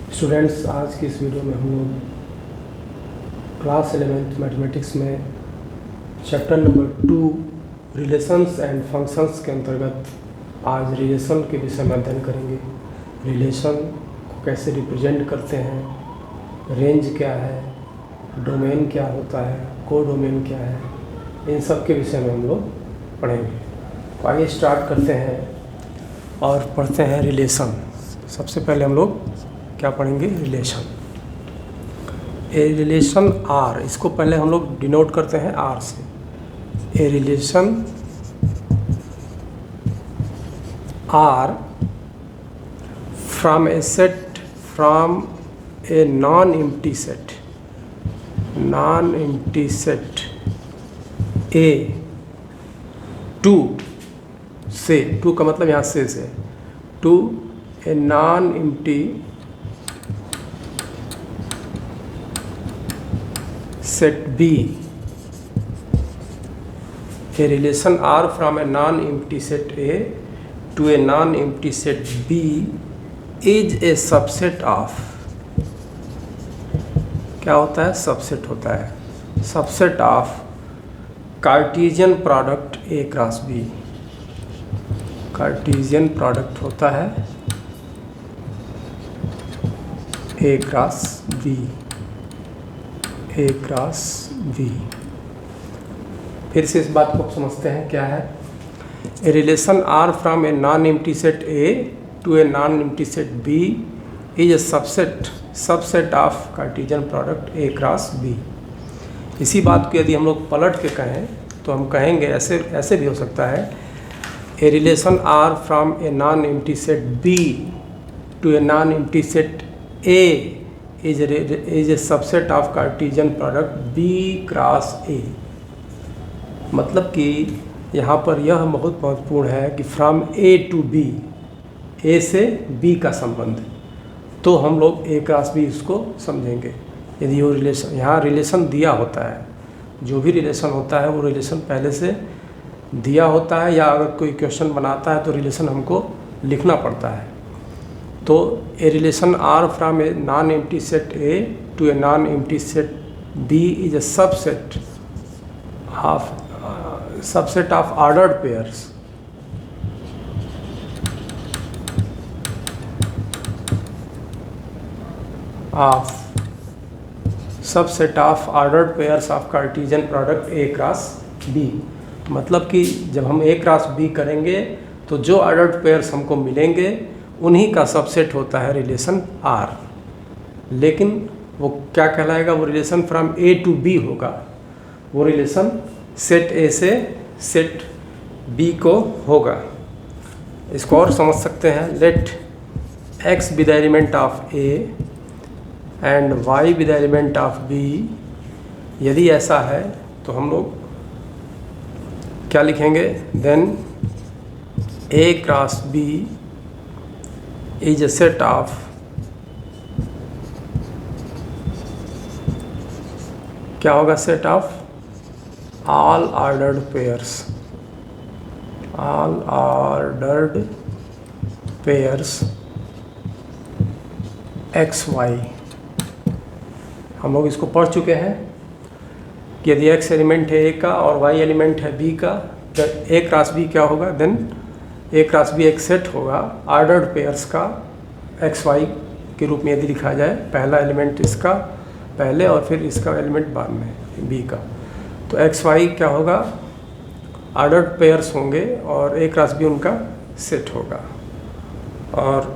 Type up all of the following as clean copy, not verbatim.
Students, आज की इस वीडियो में हम लोग क्लास 11th मैथमेटिक्स में chapter number 2 relations and functions के अंतर्गत आज रिलेशन के विषय में अध्ययन करेंगे। रिलेशन को कैसे रिप्रेजेंट करते हैं, रेंज क्या है, डोमेन क्या होता है, कोडोमेन क्या है, इन सब के विषय में हम लोग पढ़ेंगे। तो आइए स्टार्ट करते हैं और पढ़ते हैं रिलेशन। सबसे पहले हम लोग क्या पढ़ेंगे? रिलेशन। ए रिलेशन आर, इसको पहले हम लोग डिनोट करते हैं आर से। A relation R from a set, from a non empty set, non empty set A to से, टू का मतलब यहाँ से to a non empty set B. A relation R from a non-empty set A to a non-empty set B is a subset of, क्या होता है? Subset होता है। Subset of Cartesian product A cross B। Cartesian product होता है A cross B, A cross B. फिर से इस बात को समझते हैं क्या है। A relation R from a non empty set A to a non empty set B is a subset of Cartesian product A cross B. इसी बात को यदि हम लोग पलट के कहें तो हम कहेंगे ऐसे भी हो सकता है। A relation R from a non empty set B to a non empty set A is a subset of Cartesian product B cross A। मतलब कि यहाँ पर यह बहुत महत्वपूर्ण है कि from A to B, A से B का संबंध, तो हम लोग A क्रॉस B इसको समझेंगे। यदि वो रिलेशन, यहाँ रिलेशन दिया होता है, जो भी रिलेशन होता है वो रिलेशन पहले से दिया होता है, या अगर कोई क्वेश्चन बनाता है तो रिलेशन हमको लिखना पड़ता है। तो a relation R from a non empty set A to a non empty set B is a subset of ordered pairs. Subset of ordered pairs of Cartesian product A cross B. मतलब कि जब हम ए cross B करेंगे तो जो ordered pairs हमको मिलेंगे उन्हीं का सबसेट होता है रिलेशन आर। लेकिन वो क्या कहलाएगा? वो relation from A to B होगा। वो रिलेशन सेट ए से सेट बी को होगा। इसको और समझ सकते हैं। Let x with the element of A and y with the element of B. यदि ऐसा है तो हम लोग क्या लिखेंगे? Then A cross B is a set of क्या होगा? Set of all ordered pairs, all ordered pairs x y. हम लोग इसको पढ़ चुके हैं कि यदि एक्स एलिमेंट है ए का और वाई एलिमेंट है बी का, तो ए क्रॉस बी क्या होगा? देन ए क्रॉस बी एक सेट होगा ऑर्डर्ड पेयर्स का एक्स वाई के रूप में यदि लिखा जाए। पहला एलिमेंट इसका पहले और फिर इसका एलिमेंट बाद में बी का, तो एक्स वाई क्या होगा? ऑर्डर्ड पेयर्स होंगे और ए क्रॉस बी उनका सेट होगा। और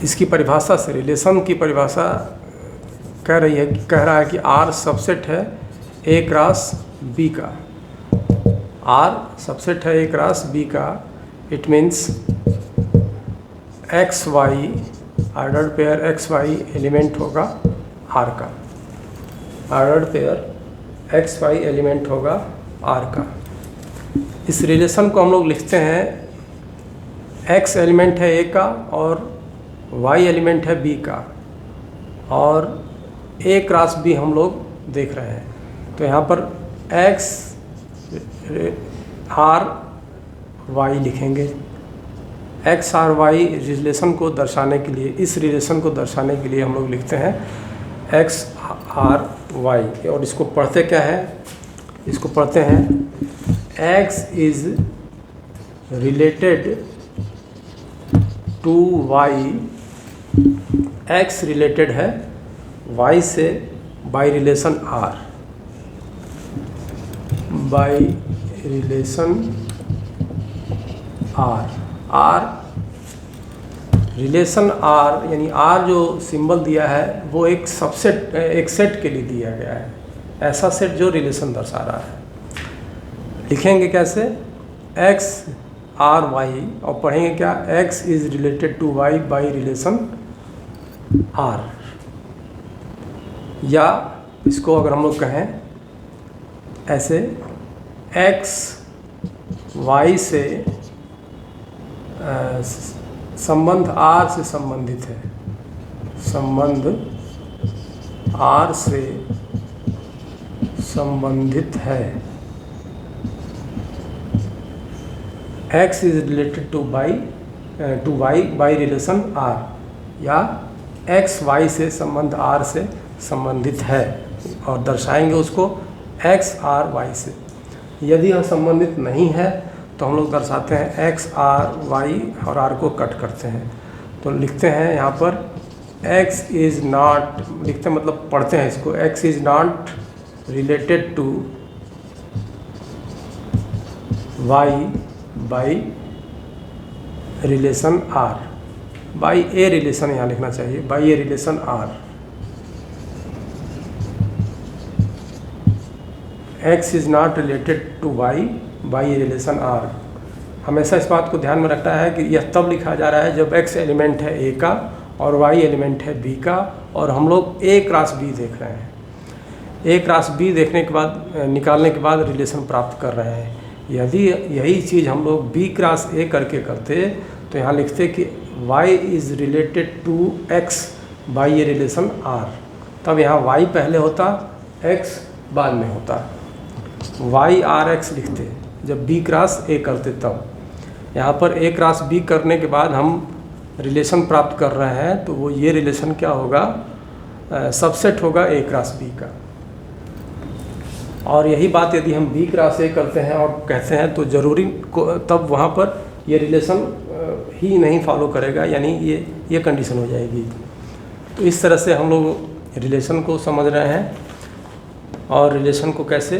इसकी परिभाषा से, रिलेशन की परिभाषा कह रहा है कि आर सबसेट है ए क्रॉस बी का। आर सबसेट है ए क्रॉस बी का। It means x y, ordered pair x y element होगा आर का। Ordered pair x y element होगा आर का। इस रिलेशन को हम लोग लिखते हैं, एक्स एलिमेंट है ए का और वाई एलिमेंट है बी का, और ए क्रॉस बी हम लोग देख रहे हैं। तो यहाँ पर एक्स आर वाई लिखेंगे एक्स आर वाई रिलेशन को दर्शाने के लिए, इस रिलेशन को दर्शाने के लिए हम लोग लिखते हैं एक्स आर वाई, और इसको पढ़ते क्या है, इसको पढ़ते हैं x is related to y, x related है वाई से by relation R, by relation R, R relation R यानी आर जो सिंबल दिया है वो एक सबसेट, एक सेट के लिए दिया गया है, ऐसा सेट जो रिलेशन दर्शा रहा है। लिखेंगे कैसे, एक्स आर वाई, और पढ़ेंगे क्या, x is related to y by relation R, या इसको अगर हम लोग कहें ऐसे, एक्स वाई से संबंध आर से संबंधित है, संबंध आर से संबंधित है, x is related to y by relation R, या एक्स वाई से संबंध आर से संबंधित है, और दर्शाएंगे उसको एक्स आर वाई से। यदि यह संबंधित नहीं है तो हम लोग दर्शाते हैं एक्स आर वाई और आर को कट करते हैं, तो लिखते हैं यहाँ पर एक्स इज़ नॉट, लिखते हैं मतलब पढ़ते हैं इसको, x is not related to y by relation R, by a relation यहाँ लिखना चाहिए, by a relation R, x is not related to y by a relation R. हमेशा इस बात को ध्यान में रखना है कि यह तब लिखा जा रहा है जब एक्स एलिमेंट है ए का और वाई एलिमेंट है बी का, और हम लोग ए क्रॉस बी देख रहे हैं, ए क्रॉस बी देखने के बाद, निकालने के बाद रिलेशन प्राप्त कर रहे हैं। यदि यही चीज़ हम लोग बी क्रॉस ए करके करते तो यहाँ लिखते कि y is related to x by a relation r, तब यहाँ y पहले होता, x बाद में होता, y आर एक्स लिखते जब b क्रॉस a करते तब। यहाँ पर a क्रॉस b करने के बाद हम रिलेशन प्राप्त कर रहे हैं, तो वो ये रिलेशन क्या होगा, सबसेट होगा a क्रॉस b का। और यही बात यदि हम b क्रॉस a करते हैं और कहते हैं तो ज़रूरी तब वहाँ पर ये रिलेशन ही नहीं फॉलो करेगा, यानी ये कंडीशन हो जाएगी। तो इस तरह से हम लोग रिलेशन को समझ रहे हैं, और रिलेशन को कैसे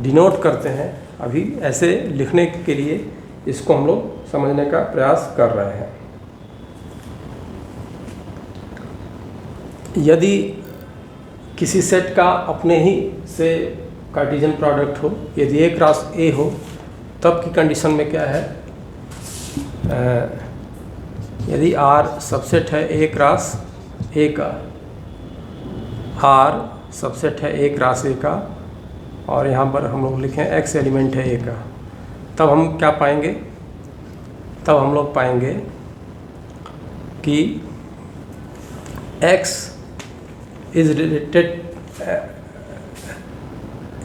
डिनोट करते हैं अभी ऐसे लिखने के लिए इसको हम लोग समझने का प्रयास कर रहे हैं। यदि किसी सेट का अपने ही से कार्टेशियन प्रोडक्ट हो, यदि ए क्रॉस ए हो, तब की कंडीशन में क्या है, यदि R सबसेट है ए क्रॉस ए का, R सबसेट है ए क्रॉस ए का, और यहाँ पर हम लोग लिखें X एलिमेंट है ए का, तब हम क्या पाएंगे, तब हम लोग पाएंगे कि X is related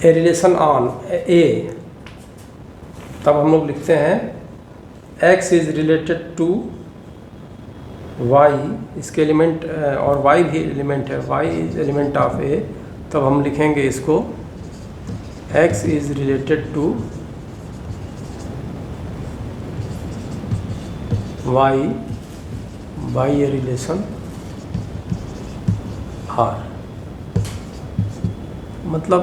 a relation on A, तब हम लोग लिखते हैं x is related to y, इसके एलिमेंट और y भी एलिमेंट है, y is element of a, तब हम लिखेंगे इसको x is related to y by a relation r। मतलब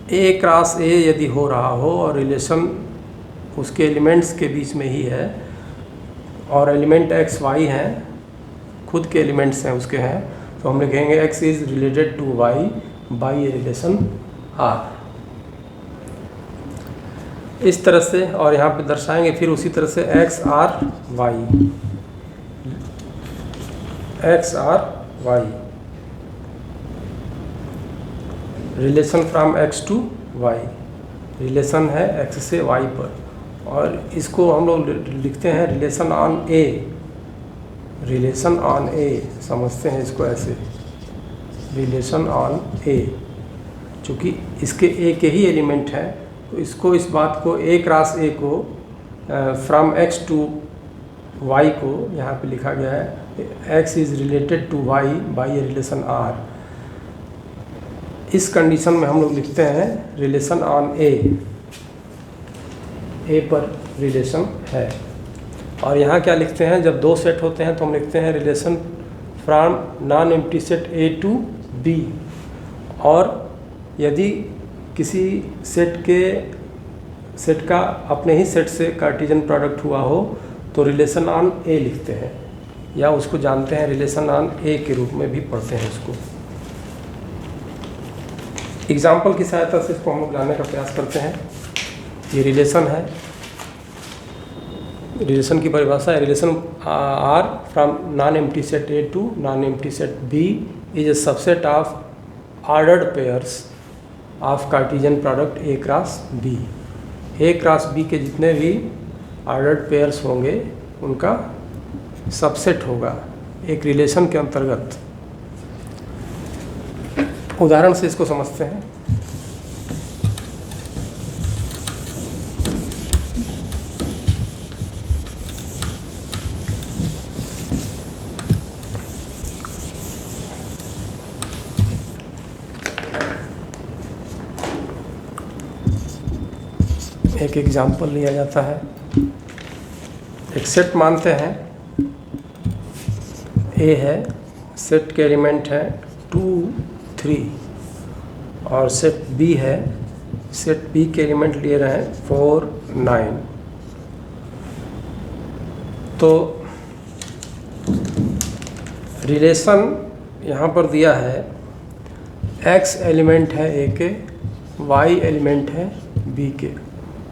a क्रॉस a यदि हो रहा हो और रिलेशन उसके एलिमेंट्स के बीच में ही है, और एलिमेंट एक्स वाई हैं, खुद के एलिमेंट्स हैं उसके हैं, तो हम लिखेंगे x is related to y by a relation R, इस तरह से। और यहाँ पे दर्शाएंगे फिर उसी तरह से X R Y, X R Y relation from X to Y, relation है एक्स से वाई पर, और इसको हम लोग लिखते हैं relation on A, relation on A समझते हैं इसको ऐसे, रिलेशन ऑन ए, चूँकि इसके ए के ही एलिमेंट हैं, तो इसको, इस बात को ए क्रॉस ए को फ्रॉम एक्स टू y को यहाँ पे लिखा गया है x is related to y by a relation r। इस कंडीशन में हम लोग लिखते हैं रिलेशन ऑन ए पर रिलेशन है। और यहाँ क्या लिखते हैं, जब दो सेट होते हैं तो हम लिखते हैं relation from non empty set A to B. और यदि किसी सेट का अपने ही सेट से कार्टेशियन प्रोडक्ट हुआ हो तो रिलेशन ऑन ए लिखते हैं, या उसको जानते हैं रिलेशन ऑन ए के रूप में भी पढ़ते हैं उसको। एग्जाम्पल की सहायता से इसको हम लोग जानने का प्रयास करते हैं। ये रिलेशन है, रिलेशन की परिभाषा है relation R from non empty set A to non empty set B is a subset of ordered pairs of Cartesian product A cross B. A cross B के जितने भी ऑर्डर्ड पेयर्स होंगे उनका subset होगा एक रिलेशन के अंतर्गत। उदाहरण से इसको समझते हैं। एक एग्जाम्पल लिया जाता है। एक सेट मानते हैं ए है, सेट के एलिमेंट है 2, 3 और सेट बी है, सेट बी के एलिमेंट लिए रहे हैं 4, 9। तो रिलेशन यहाँ पर दिया है x एलिमेंट है ए के, y एलिमेंट है बी के,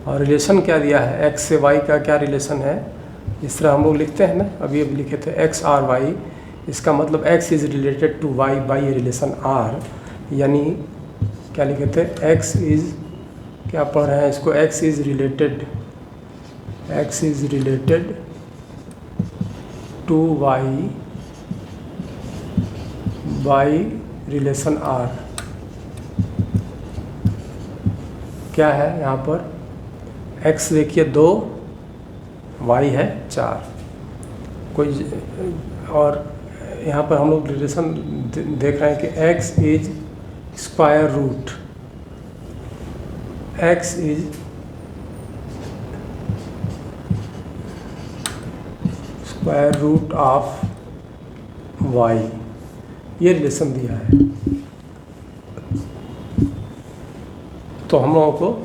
और रिलेशन क्या दिया है x से y का क्या रिलेशन है, इस तरह हम लोग लिखते हैं ना, अभी लिखे थे x और y। इसका मतलब x is related to y by a relation r, यानी क्या लिखे थे x इज़, क्या पढ़ रहे हैं इसको, x is related to y by relation r। क्या है यहाँ पर, x देखिए 2, y है 4, कोई, और यहाँ पर हम लोग रिलेशन देख रहे हैं कि x is square root, x is square root of y, ये रिलेशन दिया है। तो हम लोगों को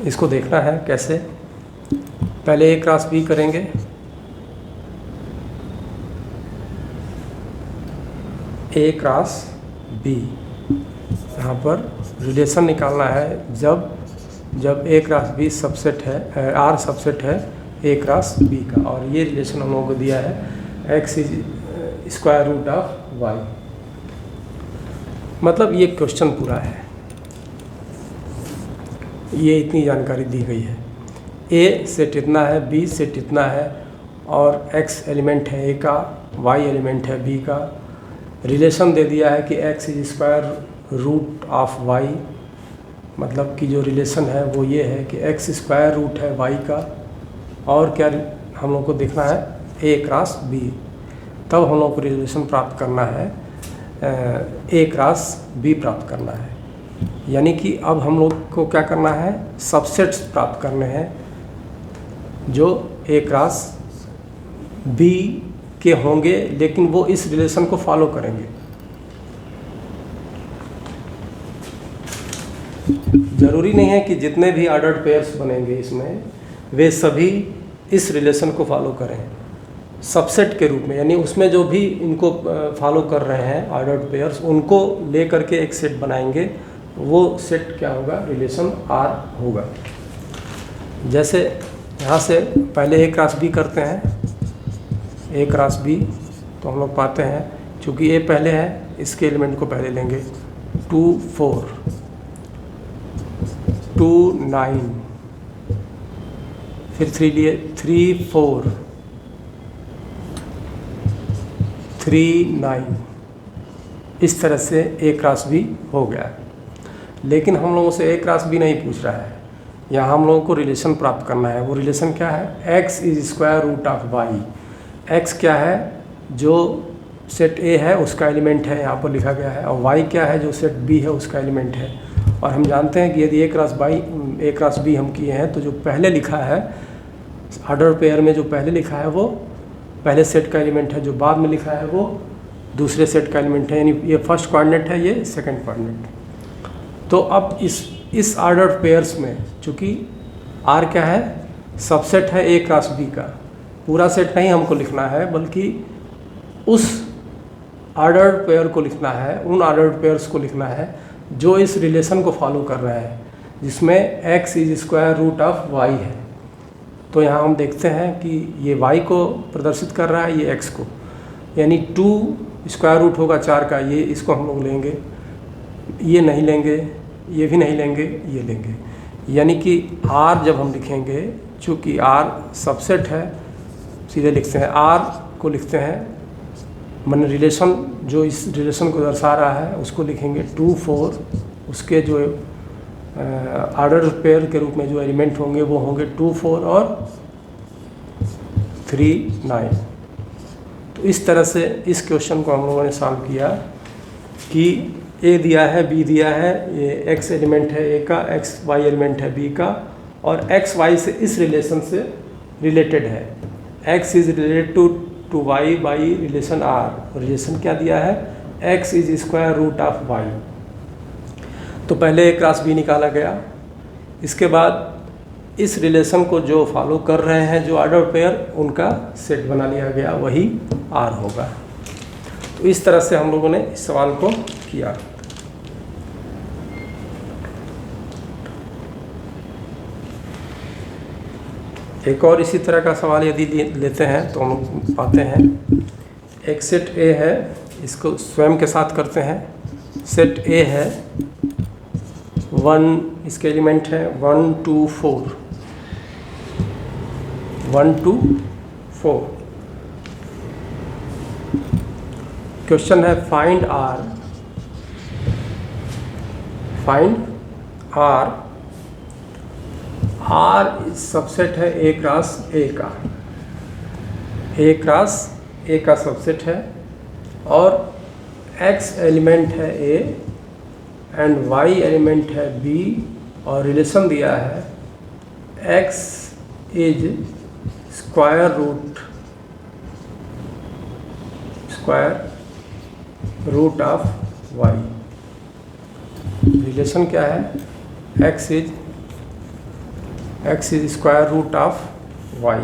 इसको देखना है कैसे। पहले ए क्रॉस बी करेंगे, ए क्रॉस बी, यहाँ पर रिलेशन निकालना है जब ए क्रॉस बी सबसेट है, आर सबसेट है ए क्रॉस बी का, और ये रिलेशन हम लोगों को दिया है x is square root of y. मतलब ये क्वेश्चन पूरा है, ये इतनी जानकारी दी गई है। ए सेट इतना है, बी सेट इतना है, और एक्स एलिमेंट है ए का, वाई एलिमेंट है बी का। रिलेशन दे दिया है कि x is square root of y, मतलब कि जो रिलेशन है वो ये है कि एक्स स्क्वायर रूट है वाई का, और क्या हम लोग को देखना है ए क्रॉस बी। तब हम लोग को रिलेशन प्राप्त करना है, ए क्रॉस बी प्राप्त करना है। यानी कि अब हम लोग को क्या करना है, सबसेट्स प्राप्त करने हैं जो ए क्रॉस बी के होंगे, लेकिन वो इस रिलेशन को फॉलो करेंगे। ज़रूरी नहीं है कि जितने भी ऑर्डर्ड पेयर्स बनेंगे इसमें वे सभी इस रिलेशन को फॉलो करें सबसेट के रूप में, यानी उसमें जो भी इनको फॉलो कर रहे हैं ऑर्डर्ड पेयर्स, उनको ले करके एक सेट बनाएंगे। वो सेट क्या होगा, रिलेशन आर होगा। जैसे यहाँ से पहले ए क्रॉस बी करते हैं, ए क्रॉस बी, तो हम लोग पाते हैं चूँकि ए पहले है इसके एलिमेंट को पहले लेंगे, 2, 4, 2, 9, फिर 3 लिए, 3, 4, 3, 9, इस तरह से ए क्रॉस बी हो गया। लेकिन हम लोगों से ए क्रॉस बी नहीं पूछ रहा है, यहाँ हम लोगों को रिलेशन प्राप्त करना है। वो रिलेशन क्या है? x is square root of y. x क्या है? जो सेट A है उसका एलिमेंट है, यहाँ पर लिखा गया है, और y क्या है? जो सेट B है उसका एलिमेंट है। और हम जानते हैं कि यदि A क्रॉस B हम किए हैं तो जो पहले लिखा है ऑर्डर पेयर में, जो पहले लिखा है वो पहले सेट का एलिमेंट है, जो बाद में लिखा है वो दूसरे सेट का एलिमेंट है। यानी ये फर्स्ट कोऑर्डिनेट है, ये सेकंड कोऑर्डिनेट। तो अब इस ऑर्डर पेयर्स में चूँकि R क्या है? सबसेट है A क्रॉस B का। पूरा सेट नहीं हमको लिखना है, बल्कि उस ऑर्डर्ड पेयर को लिखना है, उन ऑर्डर्ड पेयर्स को लिखना है जो इस रिलेशन को फॉलो कर रहे हैं, जिसमें x is square root of y है। तो यहाँ हम देखते हैं कि ये y को प्रदर्शित कर रहा है, ये x को, यानी 2 स्क्वायर रूट होगा 4 का, ये इसको हम लोग लेंगे, ये नहीं लेंगे, ये भी नहीं लेंगे, ये लेंगे। यानी कि r जब हम लिखेंगे, चूँकि r सबसेट है, सीधे लिखते हैं r को लिखते हैं, मैंने रिलेशन जो इस रिलेशन को दर्शा रहा है उसको लिखेंगे 2 4, उसके जो ऑर्डर पेयर के रूप में जो एलिमेंट होंगे वो होंगे 2 4 और 3 9। तो इस तरह से इस क्वेश्चन को हम लोगों ने सॉल्व किया कि A दिया है, B दिया है, ये x एलिमेंट है A का, x y एलिमेंट है B का, और x y से इस रिलेशन से रिलेटेड है। x is related to y by relation R। Relation क्या दिया है? x is square root of y। तो पहले A क्रॉस B निकाला गया, इसके बाद इस रिलेशन को जो फॉलो कर रहे हैं जो ऑर्डर पेयर, उनका सेट बना लिया गया, वही R होगा। तो इस तरह से हम लोगों ने इस सवाल को किया। एक और इसी तरह का सवाल यदि लेते हैं तो हम पाते हैं एक सेट A है, इसको स्वयं के साथ करते हैं। सेट A है 1, इसके एलिमेंट है 1 2 4, 1 2 4। क्वेश्चन है find R। Find R। R subset है A क्रॉस A का, A क्रॉस A का सबसेट है, और X एलिमेंट है A एंड Y एलिमेंट है B, और रिलेशन दिया है X is square root of Y। Relation क्या है? X is square root of Y।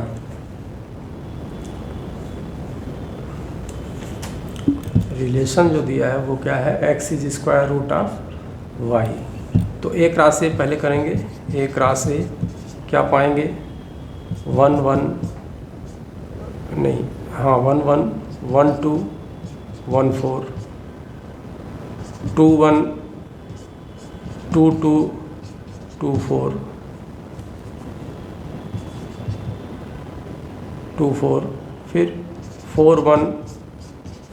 Relation जो दिया है वो क्या है? x is square root of y। तो A क्रॉस A पहले करेंगे। A क्रॉस A क्या पाएंगे? 1 1 नहीं, हाँ 1 1 1 2 1 4, 2 1 2 2 2 4 2 4, फिर 4 1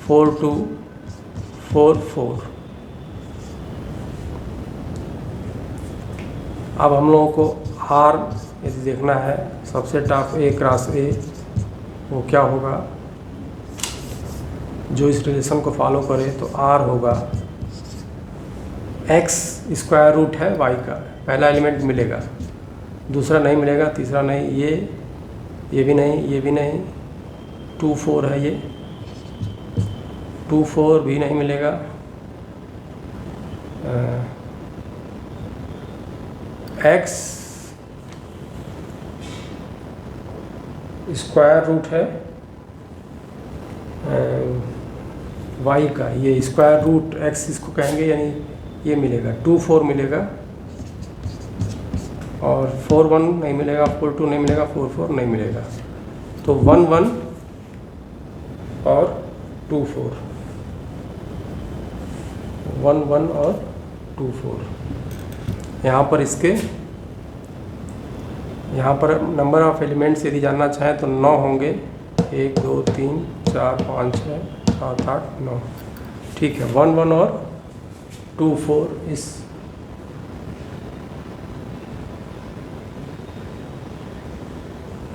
4 2 4 4। अब हम लोगों को R यदि देखना है subset of A cross A, वो क्या होगा? जो इस रिलेशन को फॉलो करे तो R होगा x स्क्वायर रूट है y का, पहला एलिमेंट मिलेगा, दूसरा नहीं मिलेगा, तीसरा नहीं, ये भी नहीं, ये भी नहीं, 2 4 है, ये 2 4 भी नहीं मिलेगा, x स्क्वायर रूट है y का, ये स्क्वायर रूट x इसको कहेंगे, यानी ये मिलेगा, 2 4 मिलेगा, और 4 1 नहीं मिलेगा, 4 2 नहीं मिलेगा, 4 4 नहीं मिलेगा। तो 1 1 और 2 4, 1 1 और 2 4। यहाँ पर इसके नंबर ऑफ एलिमेंट्स यदि जानना चाहें तो 9 होंगे, 1 2 3 4 5 6 7 8 9। ठीक है, 1 1 और 2 4 इस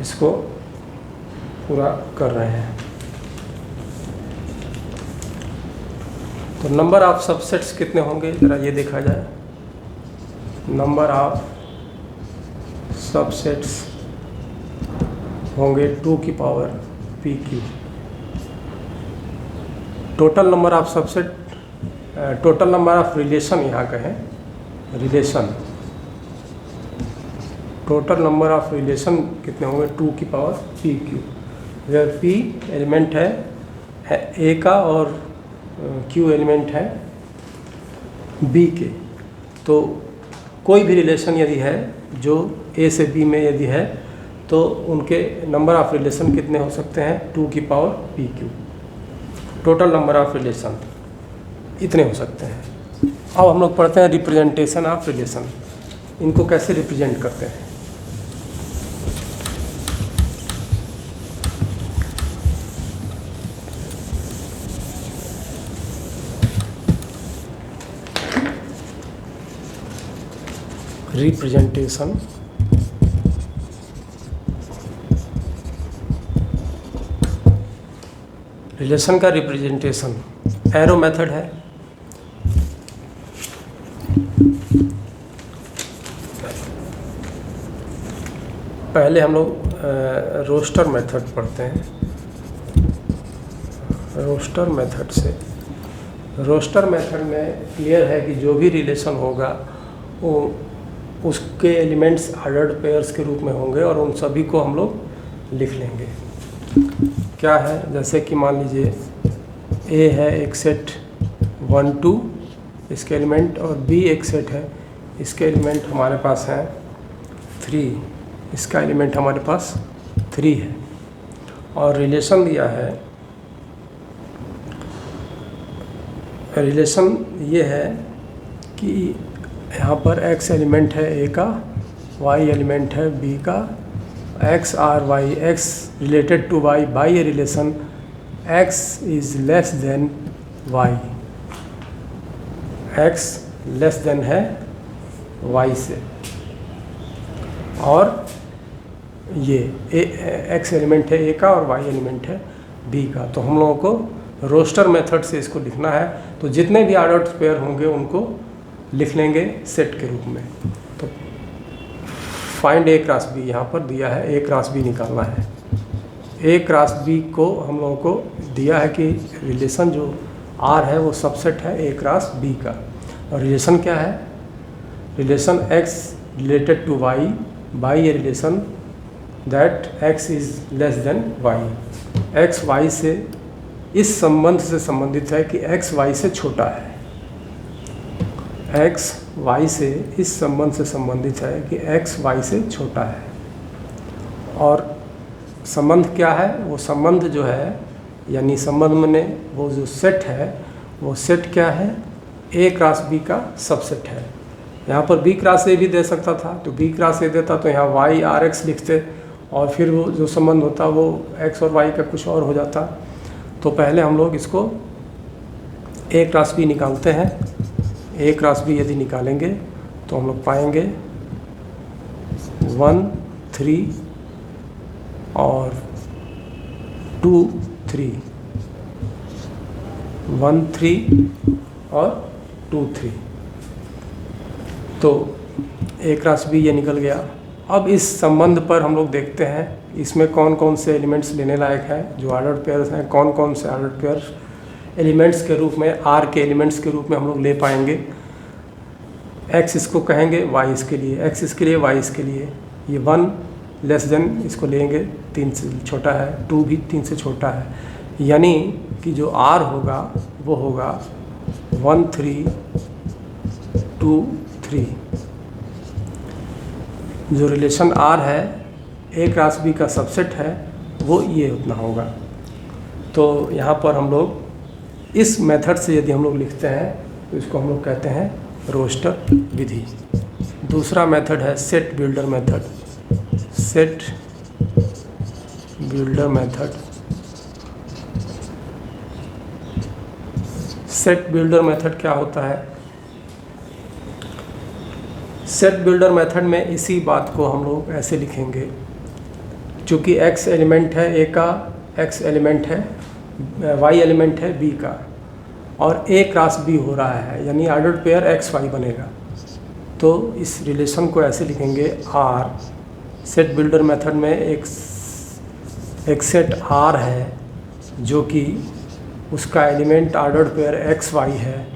इसको पूरा कर रहे हैं। तो नंबर ऑफ सबसेट्स कितने होंगे ज़रा ये देखा जाए। नंबर ऑफ सबसेट्स होंगे 2 की power pq। Total number of subset, total number of relation यहाँ कहें, relation, total number of relation कितने होंगे 2 की power pq, where p element है a का और q एलिमेंट है b के। तो कोई भी रिलेशन यदि है जो a से b में यदि है तो उनके नंबर ऑफ रिलेशन कितने हो सकते हैं 2 की power pq। Total number of relation इतने हो सकते हैं। अब हम लोग पढ़ते हैं रिप्रेजेंटेशन ऑफ रिलेशन, इनको कैसे रिप्रेजेंट करते हैं। रिप्रेजेंटेशन रिलेशन का रिप्रेजेंटेशन एरो मेथड है। पहले हम लोग रोस्टर मेथड पढ़ते हैं। रोस्टर मेथड से, रोस्टर मेथड में क्लियर है कि जो भी रिलेशन होगा वो उसके एलिमेंट्स ऑर्डर्ड पेयर्स के रूप में होंगे और उन सभी को हम लोग लिख लेंगे। क्या है, जैसे कि मान लीजिए A है एक सेट 1 2 इसके एलिमेंट, और B एक सेट है, इसके एलिमेंट हमारे पास हैं 3, इसका एलिमेंट हमारे पास 3 है। और रिलेशन दिया है, रिलेशन ये है कि यहाँ पर x एलिमेंट है A का, y एलिमेंट है B का, x और y, x related to y by a relation x is less than y, x less than है y से। और ये x एलिमेंट है A का और y एलिमेंट है B का। तो हम लोगों को रोस्टर मेथड से इसको लिखना है। तो जितने भी ऑर्डर्ड पेयर होंगे उनको लिख लेंगे सेट के रूप में। तो फाइंड A क्रॉस B यहाँ पर दिया है, A क्रॉस B निकालना है। A क्रॉस B को हम लोगों को दिया है कि रिलेशन जो R है वो सबसेट है A क्रॉस B का। और रिलेशन क्या है, relation x related to y by a relation that x is less than y। x y से इस संबंध से संबंधित है कि x y से छोटा है, x y से इस संबंध से संबंधित है कि x y से छोटा है। और संबंध क्या है, वो संबंध जो है यानी संबंध में वो जो सेट है वो सेट क्या है, A क्रॉस B का सबसेट है। यहाँ पर B क्रॉस A भी दे सकता था, तो B क्रॉस A देता तो यहाँ y R x लिखते और फिर वो जो संबंध होता वो x और y का कुछ और हो जाता। तो पहले हम लोग इसको A क्रॉस B निकालते हैं। A क्रॉस B यदि निकालेंगे तो हम लोग पाएंगे 1 3 और 2 3, 1 3 और 2 3। तो A क्रॉस B ये निकल गया। अब इस संबंध पर हम लोग देखते हैं इसमें कौन कौन से एलिमेंट्स लेने लायक हैं, जो ऑर्डर्ड पेयर्स हैं, कौन कौन से ऑर्डर्ड पेयर्स एलिमेंट्स के रूप में R के एलिमेंट्स के रूप में हम लोग ले पाएंगे। x इसको कहेंगे, y इसके लिए, x इसके लिए, y इसके लिए। ये 1 लेस देन इसको लेंगे, 3 से छोटा है, 2 भी 3 से छोटा है, यानी कि जो R होगा वो होगा 1 3 2 3। जो रिलेशन R है A क्रॉस B का सबसेट है वो ये उतना होगा। तो यहाँ पर हम लोग इस मेथड से यदि हम लोग लिखते हैं तो इसको हम लोग कहते हैं रोस्टर विधि। दूसरा मेथड है set builder method. Set builder method, set builder method क्या होता है, सेट बिल्डर मेथड में इसी बात को हम लोग ऐसे लिखेंगे, चूँकि x एलिमेंट है a का, x एलिमेंट है, y एलिमेंट है b का, और a क्रॉस b हो रहा है, यानी ऑर्डर्ड पेयर x y बनेगा। तो इस रिलेशन को ऐसे लिखेंगे r, सेट बिल्डर मेथड में एक सेट r है जो कि उसका element ordered pair x y है,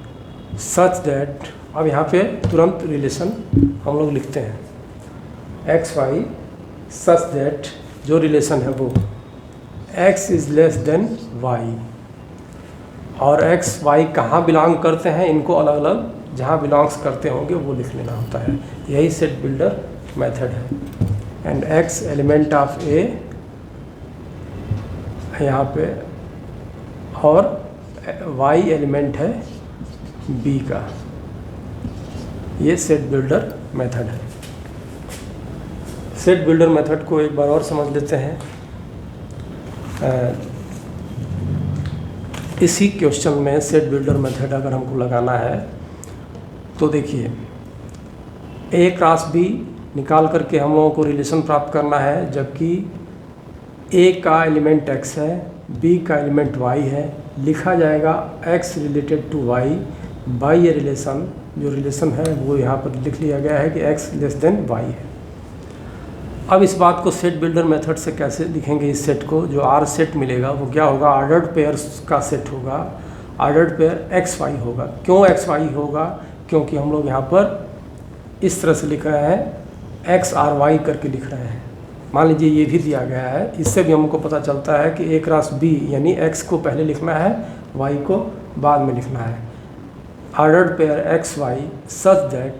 सच दैट, अब यहाँ पे तुरंत रिलेशन हम लोग लिखते हैं x y सच दैट, जो रिलेशन है वो x is less than y, और x y कहाँ बिलोंग करते हैं, इनको अलग अलग जहाँ बिलोंग्स करते होंगे वो लिख लेना होता है। यही सेट बिल्डर मेथड है। And x element of a यहाँ पे, और y एलिमेंट है b का। ये सेट बिल्डर मेथड है। सेट बिल्डर मेथड को एक बार और समझ लेते हैं। इसी क्वेश्चन में सेट बिल्डर मेथड अगर हमको लगाना है तो देखिए, a क्रॉस b निकाल करके हम लोगों को रिलेशन प्राप्त करना है, जबकि a का एलिमेंट x है, b का एलिमेंट y है। लिखा जाएगा x related to y by ये रिलेशन, जो रिलेशन है वो यहाँ पर लिख लिया गया है कि x लेस देन y है। अब इस बात को सेट बिल्डर मेथड से कैसे लिखेंगे, इस सेट को, जो r सेट मिलेगा वो क्या होगा, ऑर्डर्ड पेयर्स का सेट होगा, ऑर्डर्ड पेयर x y होगा। क्यों x y होगा, क्योंकि हम लोग यहाँ पर इस तरह से लिख रहे हैं, x r y करके लिख रहे हैं। मान लीजिए ये भी दिया गया है, इससे भी हमको पता चलता है कि a क्रॉस b यानी x को पहले लिखना है, y को बाद में लिखना है। Ordered pair x y such that,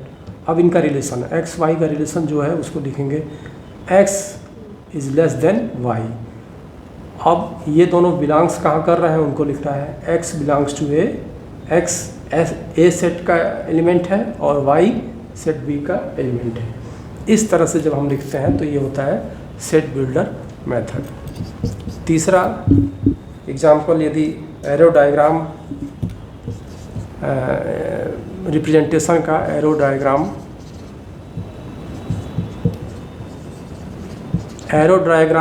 अब इनका रिलेशन x y का रिलेशन जो है उसको लिखेंगे x is less than y। अब ये दोनों बिलोंग्स कहाँ कर रहे हैं, उनको लिख रहा है x belongs to a, x a set का एलिमेंट है और y सेट b का एलिमेंट है। इस तरह से जब हम लिखते हैं तो ये होता है सेट बिल्डर मेथड। तीसरा एग्जाम्पल, यदि एरो डायग्राम रिप्रेजेंटेशन का एरो डायग्राम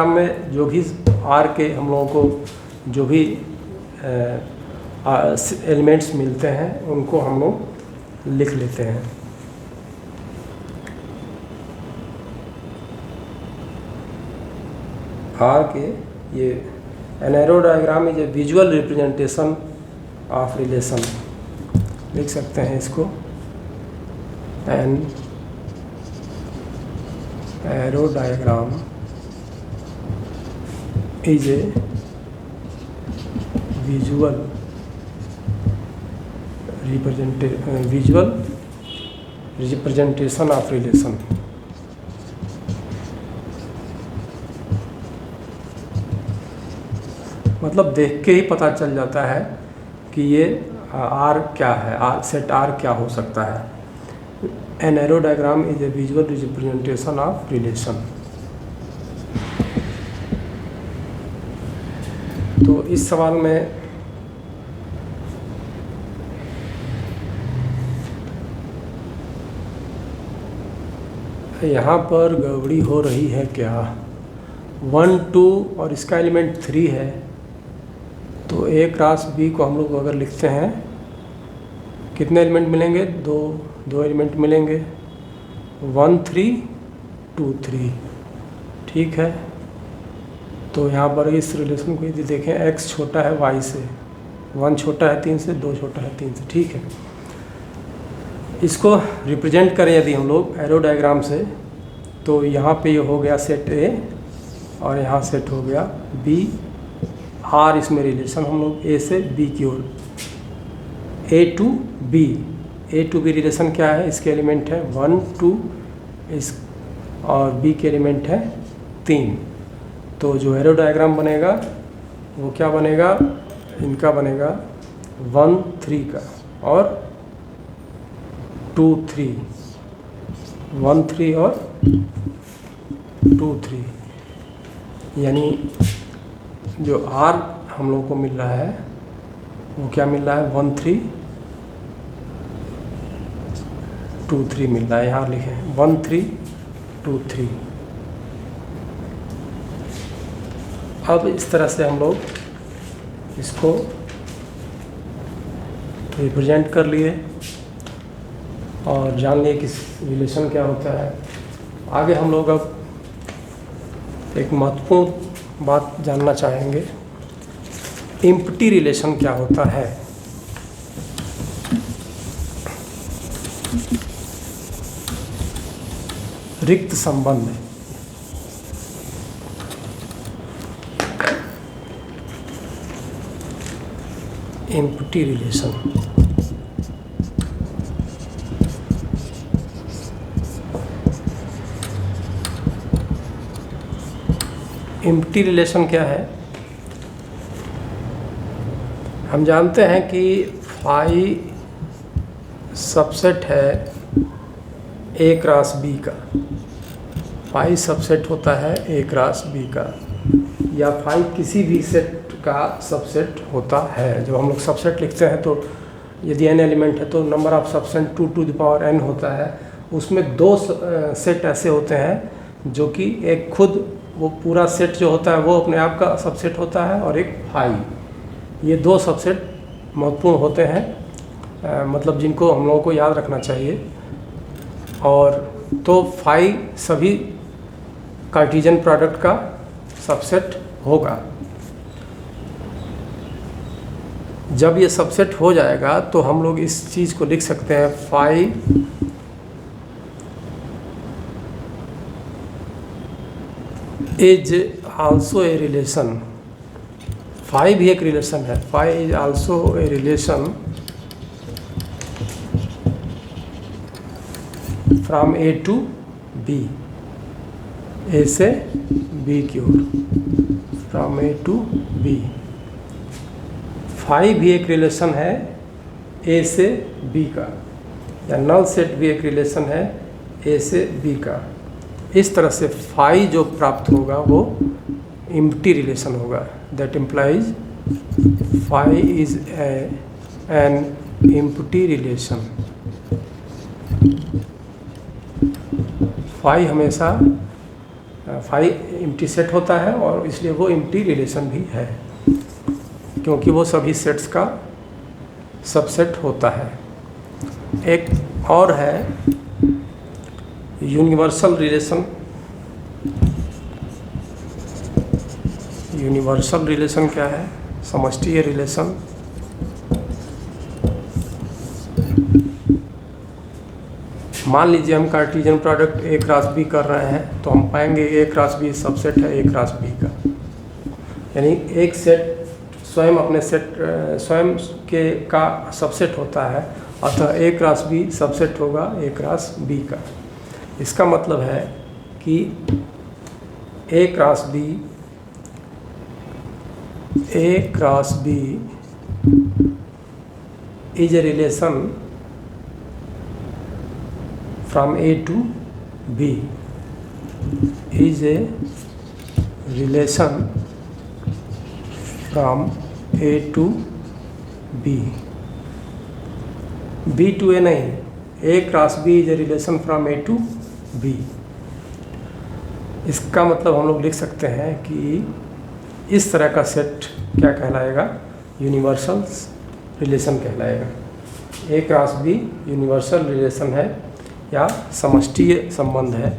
में जो भी आर के हम लोगों को जो भी एलिमेंट्स मिलते हैं उनको हम लोग लिख लेते हैं। आर के ये an arrow diagram is a visual representation of relation, लिख सकते हैं इसको, an arrow diagram is a visual representation of relation. मतलब देख के ही पता चल जाता है कि ये आर क्या है, आर सेट आर क्या हो सकता है। An arrow diagram is a visual representation of relation. तो इस सवाल में यहाँ पर गड़बड़ी हो रही है क्या, 1 2 और इसका एलिमेंट 3 है, तो a क्रॉस b को हम लोग अगर लिखते हैं, कितने एलिमेंट मिलेंगे, दो एलिमेंट मिलेंगे, 1 3 2 3, ठीक है। तो यहाँ पर इस रिलेशन को यदि देखें, x छोटा है y से, 1 छोटा है 3 से, 2 छोटा है 3 से, ठीक है। इसको रिप्रेजेंट करें यदि हम लोग एरो डायग्राम से, तो यहाँ पे ये हो गया सेट a और यहाँ सेट हो गया b, आर इसमें रिलेशन हम लोग a से b की ओर, a टू b रिलेशन क्या है, इसके एलिमेंट है 1 2 इस, और b के एलिमेंट है 3। तो जो एरो डायग्राम बनेगा वो क्या बनेगा, इनका बनेगा 1 3 का और 2 3, 1 3 और 2 3, यानी जो आर हम लोग को मिल रहा है वो क्या मिल रहा है, 1 3 2 3 मिल रहा है। यहाँ लिखें 1 3 2 3। अब इस तरह से हम लोग इसको रिप्रेजेंट कर लिए और जान लिए कि रिलेशन क्या होता है। आगे हम लोग अब एक महत्वपूर्ण बात जानना चाहेंगे, एम्प्टी रिलेशन क्या होता है। रिक्त संबंध। Empty relation. एम्प्टी रिलेशन क्या है? हम जानते हैं कि फाई सबसेट है ए क्रॉस बी का। फाई सबसेट होता है ए क्रॉस बी का, या फाई किसी भी सेट का सबसेट होता है। जब हम लोग सबसेट लिखते हैं तो यदि n एलिमेंट है तो number of subset 2 to the power n होता है। उसमें दो सेट ऐसे होते हैं जो कि एक खुद वो पूरा सेट जो होता है वो अपने आप का सबसेट होता है, और एक फाई। ये दो सबसेट महत्वपूर्ण होते हैं, मतलब जिनको हम लोगों को याद रखना चाहिए। और तो फाई सभी कार्टेशियन प्रोडक्ट का सबसेट होगा। जब ये सबसेट हो जाएगा तो हम लोग इस चीज़ को लिख सकते हैं, phi is also a relation. Phi भी एक रिलेशन है। Phi is also a relation from A to B, A से बी की ओर, from A to B. Phi भी एक रिलेशन है ए से बी का, या नल सेट भी एक रिलेशन है ए से बी का। इस तरह से फाई जो प्राप्त होगा वो एम्प्टी रिलेशन होगा। That implies phi is an empty relation. Phi हमेशा फाई एम्प्टी सेट होता है और इसलिए वो एम्प्टी रिलेशन भी है, क्योंकि वो सभी सेट्स का सबसेट होता है। एक और है यूनिवर्सल रिलेशन। यूनिवर्सल रिलेशन क्या है? समष्टीय रिलेशन। मान लीजिए हम Cartesian product A cross B कर रहे हैं, तो हम पाएंगे ए क्रॉस बी सबसेट है ए क्रॉस बी का। यानी एक सेट स्वयं अपने सेट स्वयं के का सबसेट होता है, अतः ए क्रॉस बी सबसेट होगा ए क्रॉस बी का। इसका मतलब है कि A cross B is a relation from A to B, is a relation from A to B. B to A नहीं, A cross B is a relation from A to B. इसका मतलब हम लोग लिख सकते हैं कि इस तरह का सेट क्या कहलाएगा? यूनिवर्सल रिलेशन कहलाएगा। ए क्रॉस बी यूनिवर्सल रिलेशन है या समष्टीय संबंध है।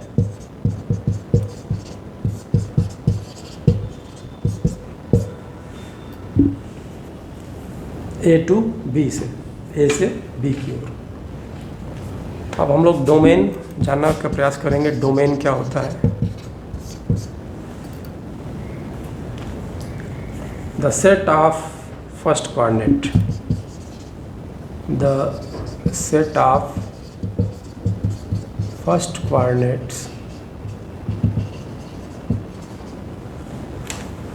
ए टू बी से, ए से बी की ओर। अब हम लोग डोमेन जानने का प्रयास करेंगे। डोमेन क्या होता है? The set of first coordinate, the set of first coordinates,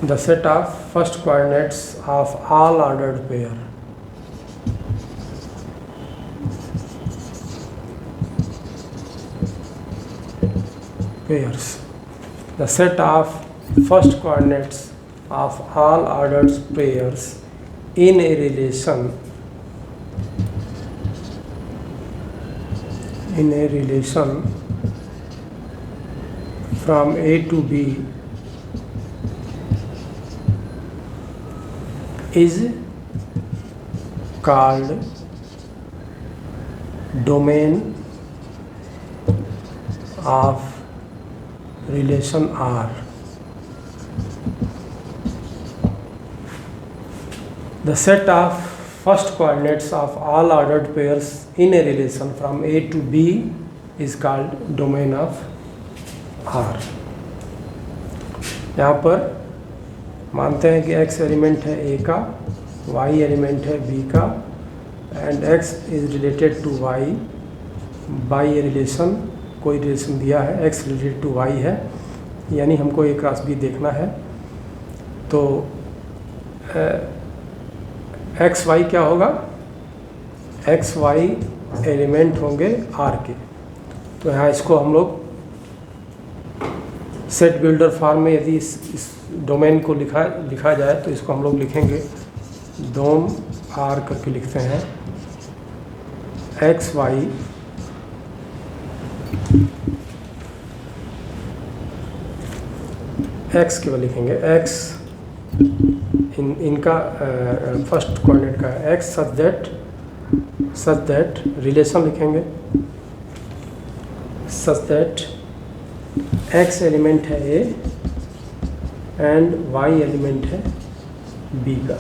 the set of first coordinates of all ordered pairs. The set of first coordinates of all ordered pairs in a relation from A to B is called domain of relation R. The set of first coordinates of all ordered pairs in a relation from A to B is called domain of R. यहाँ पर मानते हैं कि x element है A का, y element है B का, and x is related to y by a relation, कोई रिलेशन दिया है x रिलेटेड टू y है, यानी हमको A क्रॉस B देखना है। तो एक्स वाई क्या होगा, एक्स वाई एलिमेंट होंगे आर के। तो यहाँ इसको हम लोग सेट बिल्डर फॉर्म में यदि इस डोमेन को लिखा जाए तो इसको हम लोग लिखेंगे डोम आर करके लिखते हैं। एक्स वाई एक्स केवल लिखेंगे, एक्स इनका फर्स्ट कोऑर्डिनेट का है एक्स, सच दैट रिलेशन लिखेंगे, सच दैट एक्स एलिमेंट है ए एंड वाई एलिमेंट है बी का।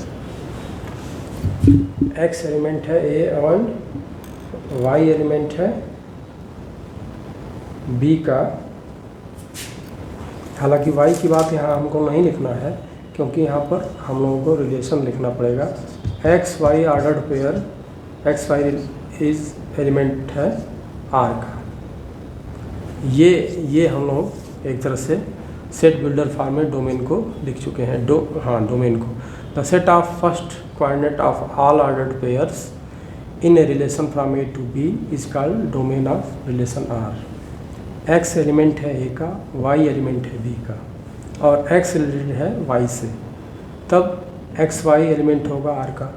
एक्स एलिमेंट है ए एंड वाई एलिमेंट है बी का। हालांकि वाई की बात यहाँ हमको नहीं लिखना है, क्योंकि यहाँ पर हम लोगों को रिलेशन लिखना पड़ेगा। X y ordered pair, x y is element है आर का। ये हम लोग एक तरह से सेट बिल्डर फॉर्म में डोमेन को लिख चुके हैं। डोमेन को the set of first coordinate of all ordered pairs in a relation from A to B is called domain of relation R. X element है ए का, वाई एलिमेंट है B का, और x रिलेटेड है y से, तब x y element होगा r का।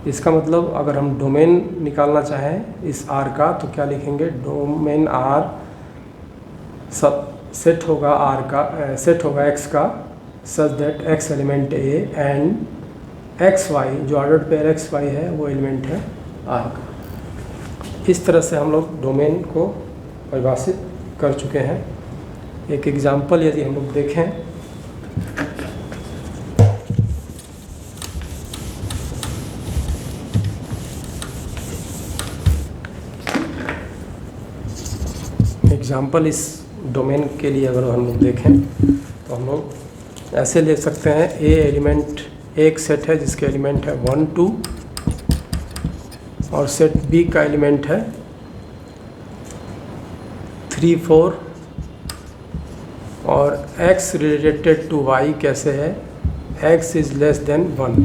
इसका मतलब अगर हम डोमेन निकालना चाहें इस r का तो क्या लिखेंगे, डोमेन r सब सेट होगा r का, सेट होगा x का such that x element a and x y जो ऑर्डर्ड पेयर एक्स वाई है वो एलिमेंट है r का। इस तरह से हम लोग डोमेन को परिभाषित कर चुके हैं। एक एग्जाम्पल यदि हम लोग देखें, एग्जाम्पल इस डोमेन के लिए अगर हम लोग देखें तो हम लोग ऐसे ले सकते हैं। ए एलिमेंट एक सेट है जिसके एलिमेंट है 1 2 और सेट बी का एलिमेंट है 3 4 और x रिलेटेड टू y कैसे है, x is less then 1,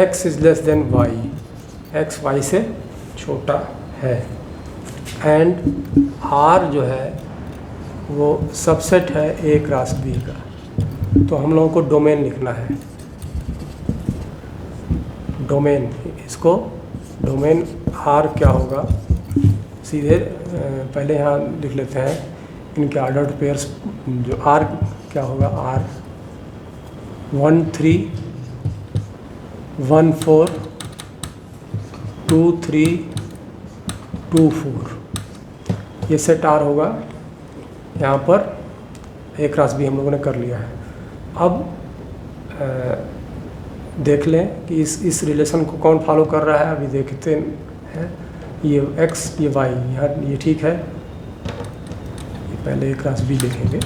x is less than y, x y से छोटा है, एंड r जो है वो सबसेट है a क्रॉस b का। तो हम लोगों को डोमेन लिखना है, डोमेन, इसको डोमेन r क्या होगा, सीधे पहले यहाँ लिख लेते हैं इनके ऑर्डर्ड पेयर्स। जो r क्या होगा, r 1 3 1 4 2 3 2 4, ये सेट r होगा। यहाँ पर ए क्रॉस बी हम लोगों ने कर लिया है। अब देख लें कि इस रिलेशन को कौन फॉलो कर रहा है। अभी देखते हैं, ये x ये y, यहाँ ये ठीक है, पहले ए क्रॉस बी लिखेंगे,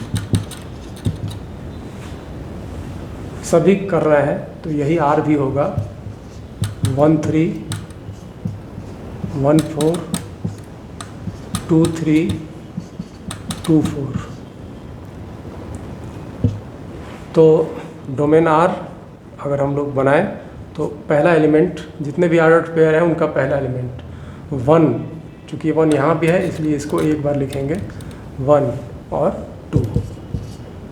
सभी कर रहे हैं तो यही आर भी होगा 1 3 1 4 2 3 2 4। तो डोमेन आर अगर हम लोग बनाएं तो पहला एलिमेंट, जितने भी ऑर्डर्ड पेयर हैं उनका पहला एलिमेंट 1, चूँकि 1 यहाँ भी है इसलिए इसको एक बार लिखेंगे 1 और 2।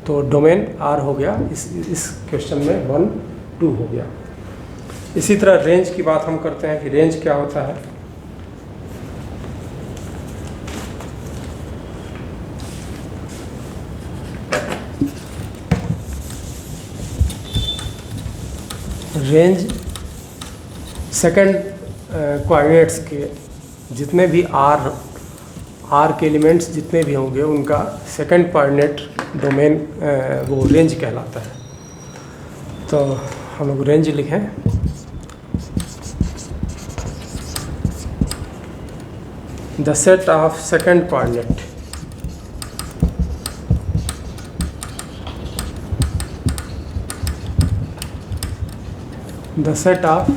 तो डोमेन आर हो गया, इस क्वेश्चन में 1 2 हो गया। इसी तरह रेंज की बात हम करते हैं कि रेंज क्या होता है। रेंज सेकंड कोऑर्डिनेट्स के जितने भी आर के एलिमेंट्स जितने भी होंगे उनका सेकंड कोऑर्डिनेट डोमेन वो रेंज कहलाता है। तो हम लोग रेंज लिखें। The set of second coordinate the set of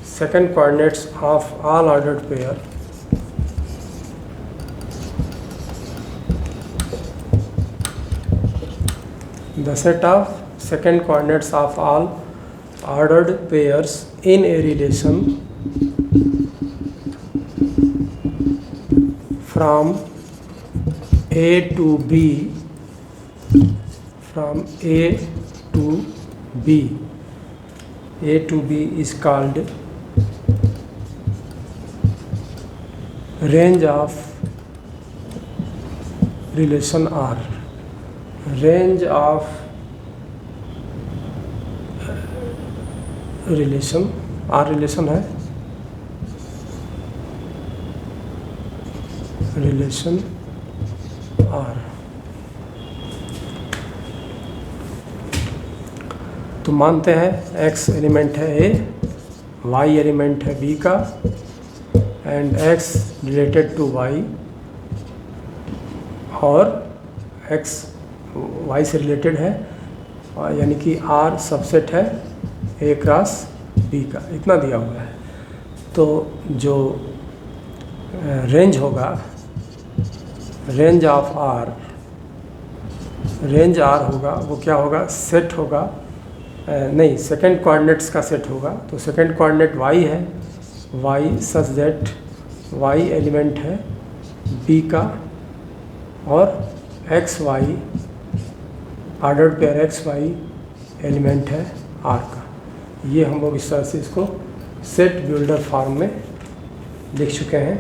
second coordinates of all ordered pair the set of second coordinates of all ordered pairs in a relation from A to B A to B is called range of relation R. Range of relation R relation है, relation R। तो मानते हैं x element है A, y element है B का and x related to y और x y से related है, यानी कि R सबसेट है A क्रॉस B का, इतना दिया हुआ है। तो जो रेंज होगा, range of R, range R होगा वो क्या होगा, सेट होगा, नहीं सेकंड कोऑर्डिनेट्स का सेट होगा। तो सेकंड कोऑर्डिनेट y है, y such that y element है B का और x y ordered pair x y element है R का। ये हम लोग इस तरह से इसको सेट बिल्डर फॉर्म में लिख चुके हैं।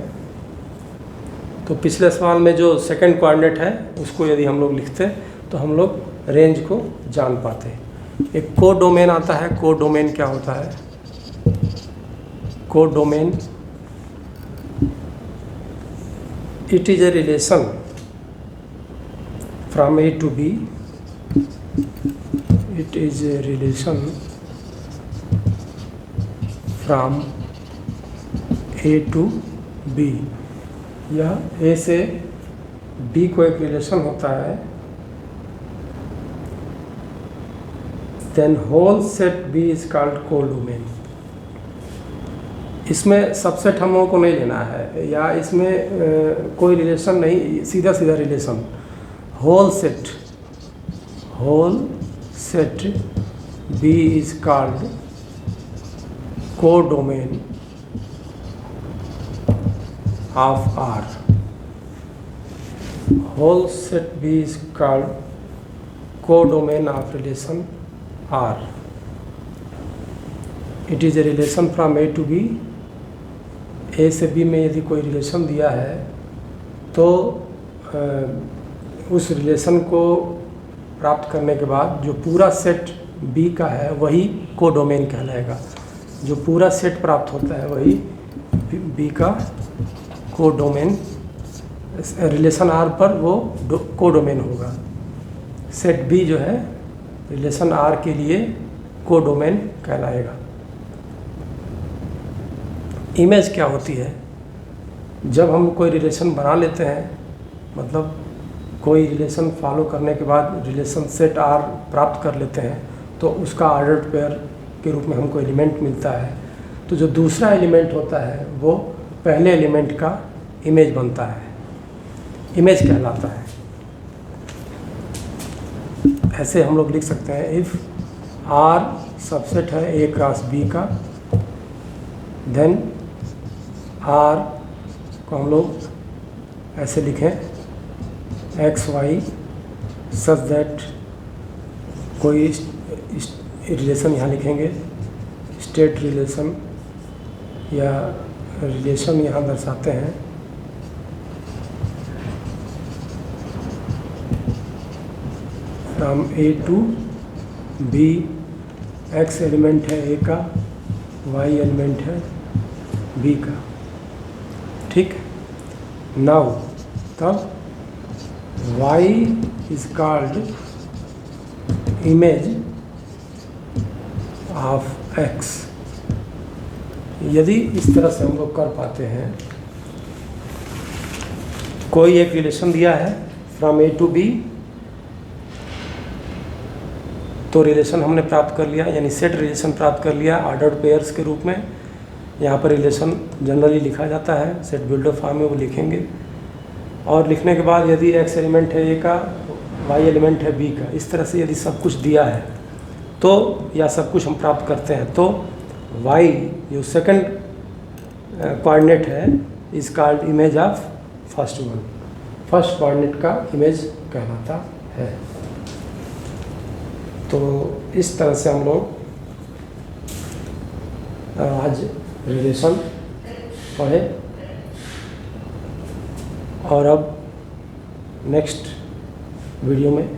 तो पिछले सवाल में जो सेकंड कोऑर्डिनेट है उसको यदि हम लोग लिखते तो हम लोग रेंज को जान पाते। एक को डोमेन आता है। को डोमेन क्या होता है? को domain it is a relation from A to B, it is a relation from A to B, यह ए से बी को एक रिलेशन होता है। Then whole set B is called codomain. इसमें सबसेट हम लोगों को नहीं लेना है या इसमें कोई रिलेशन नहीं, सीधा सीधा relation. Whole set B is called codomain of R. Whole set B is called codomain of relation R. It is a relation from A to B. A से B में यदि कोई रिलेशन दिया है तो उस रिलेशन को प्राप्त करने के बाद जो पूरा सेट B का है वही कोडोमेन कहलाएगा। जो पूरा सेट प्राप्त होता है वही B का कोडोमेन, रिलेशन R पर वो कोडोमेन होगा। सेट B जो है रिलेशन R के लिए कोडोमेन कहलाएगा। इमेज क्या होती है? जब हम कोई रिलेशन बना लेते हैं, मतलब कोई रिलेशन फॉलो करने के बाद रिलेशन सेट R प्राप्त कर लेते हैं तो उसका ऑर्डर्ड पेयर के रूप में हमको एलिमेंट मिलता है। तो जो दूसरा एलिमेंट होता है वो पहले एलिमेंट का इमेज बनता है, इमेज कहलाता है। ऐसे हम लोग लिख सकते हैं, इफ़ R सबसेट है A क्रॉस B का, देन R को हम लोग ऐसे लिखें एक्स वाई सच दैट कोई रिलेशन यहाँ लिखेंगे, स्टेट रिलेशन या रिलेशन यहाँ दर्शाते हैं। From A to B x element है a का, y एलिमेंट है b का। ठीक, नाउ तब y is called image of x। यदि इस तरह से हम लोग कर पाते हैं, कोई एक रिलेशन दिया है फ्रॉम a टू b, तो रिलेशन हमने प्राप्त कर लिया, यानी सेट रिलेशन प्राप्त कर लिया ऑर्डर्ड पेयर्स के रूप में। यहाँ पर रिलेशन जनरली लिखा जाता है, सेट बिल्डर फॉर्म में वो लिखेंगे। और लिखने के बाद यदि x एलिमेंट है a का, y एलिमेंट है b का, इस तरह से यदि सब कुछ दिया है तो, या सब कुछ हम प्राप्त करते हैं, तो y जो सेकंड कोऑर्डिनेट है is called image of first one, first coordinate का इमेज कहलाता है। तो इस तरह से हम लोग आज रिलेशन पढ़े, और अब नेक्स्ट वीडियो में